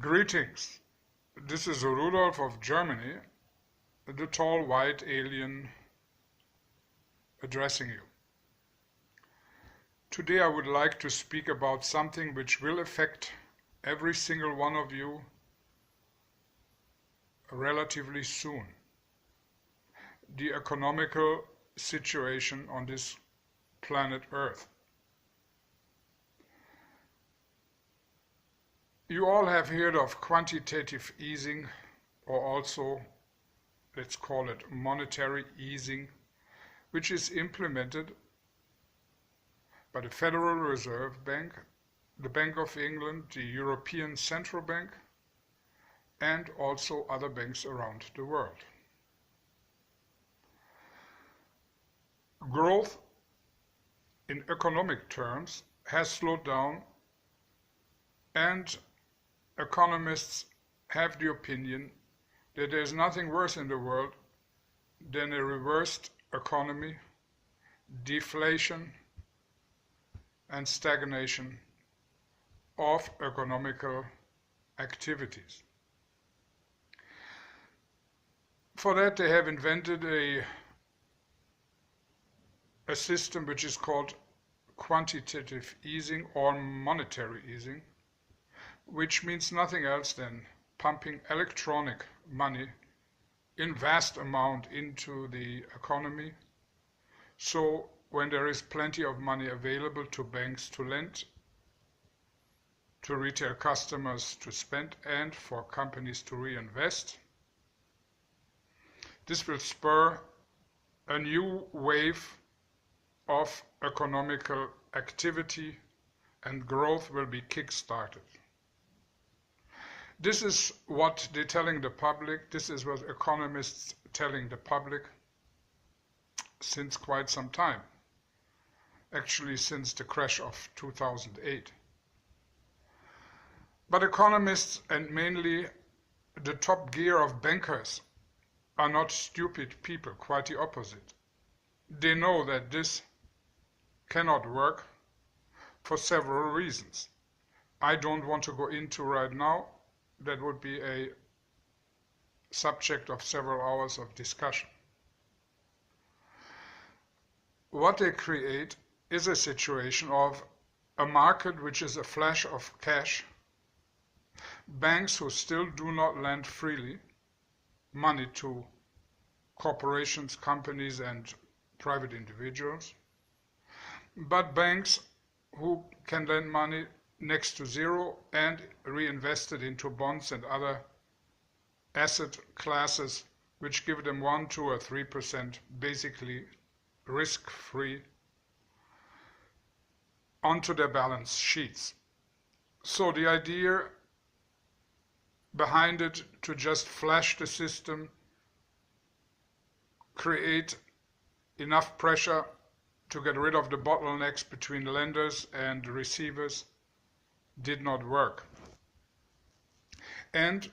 Greetings. This is Rudolf of Germany, the tall white alien addressing you. Today I would like to speak about something which will affect every single one of you relatively soon. The economical situation on this planet Earth. You all have heard of quantitative easing, or also, let's call it monetary easing, which is implemented by the Federal Reserve Bank, the Bank of England, the European Central Bank, and also other banks around the world. Growth in economic terms has slowed down, and economists have the opinion that there is nothing worse in the world than a reversed economy, deflation, and stagnation of economical activities. For that, they have invented a system which is called quantitative easing or monetary easing, which means nothing else than pumping electronic money in vast amount into the economy. So when there is plenty of money available to banks to lend, to retail customers to spend, and for companies to reinvest, this will spur a new wave of economical activity, and growth will be kick-started. This is what they're telling the public, this is what economists telling the public since quite some time, actually since the crash of 2008. But economists, and mainly the top gear of bankers, are not stupid people, quite the opposite. They know that this cannot work for several reasons. I don't want to go into right now. That would be a subject of several hours of discussion. What they create is a situation of a market which is a flash of cash, banks who still do not lend freely money to corporations, companies, and private individuals, but banks who can lend money next to zero and reinvest it into bonds and other asset classes which give them 1%, 2%, or 3% basically risk-free onto their balance sheets. So the idea behind it to just flash the system, create enough pressure to get rid of the bottlenecks between lenders and receivers, did not work. And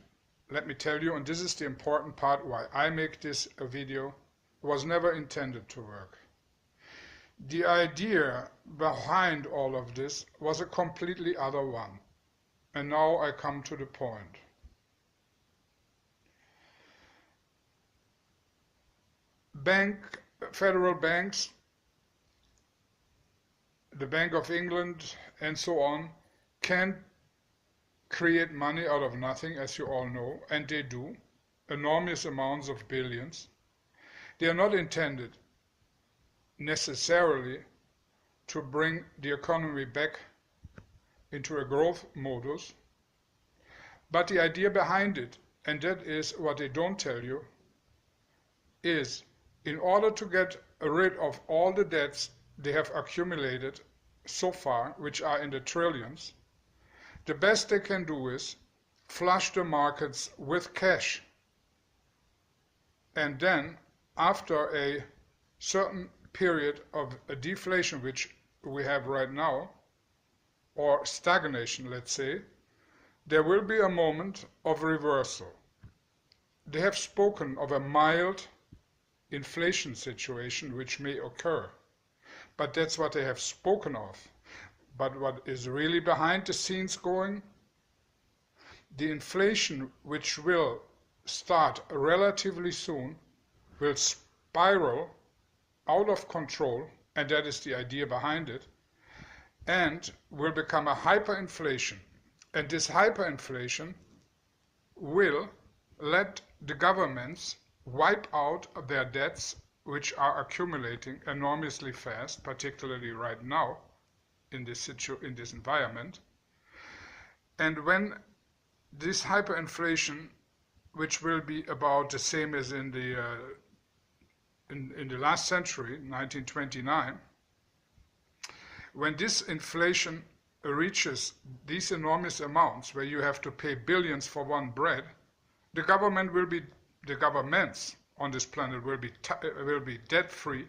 let me tell you, and this is the important part why I make this a video, was never intended to work. The idea behind all of this was a completely other one. And now I come to the point. Federal banks, the Bank of England, and so on, can create money out of nothing, as you all know, and they do, enormous amounts of billions. They are not intended necessarily to bring the economy back into a growth modus, but the idea behind it, and that is what they don't tell you, is in order to get rid of all the debts they have accumulated so far, which are in the trillions, the best they can do is flush the markets with cash. And then, after a certain period of a deflation, which we have right now, or stagnation, let's say, there will be a moment of reversal. They have spoken of a mild inflation situation which may occur, but that's what they have spoken of. But what is really behind the scenes going? the inflation, which will start relatively soon, will spiral out of control, and that is the idea behind it, and will become a hyperinflation. And this hyperinflation will let the governments wipe out their debts, which are accumulating enormously fast, particularly right now in this environment. And when this hyperinflation, which will be about the same as in the last century, 1929, when this inflation reaches these enormous amounts where you have to pay billions for one bread, the governments on this planet will be debt-free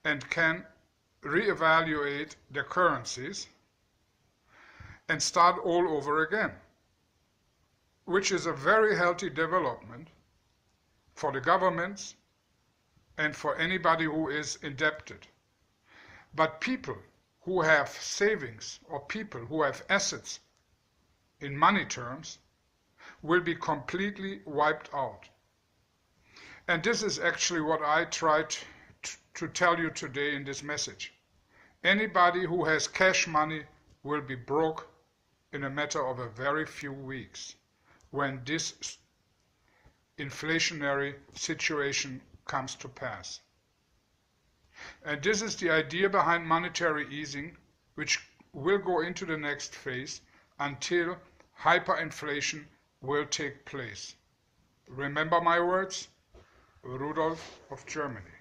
and can reevaluate their currencies and start all over again, which is a very healthy development for the governments and for anybody who is indebted. But people who have savings or people who have assets in money terms will be completely wiped out. And this is actually what I tried to tell you today in this message. Anybody who has cash money will be broke in a matter of a very few weeks when this inflationary situation comes to pass. And this is the idea behind monetary easing, which will go into the next phase until hyperinflation will take place. Remember my words? Rudolf of Germany.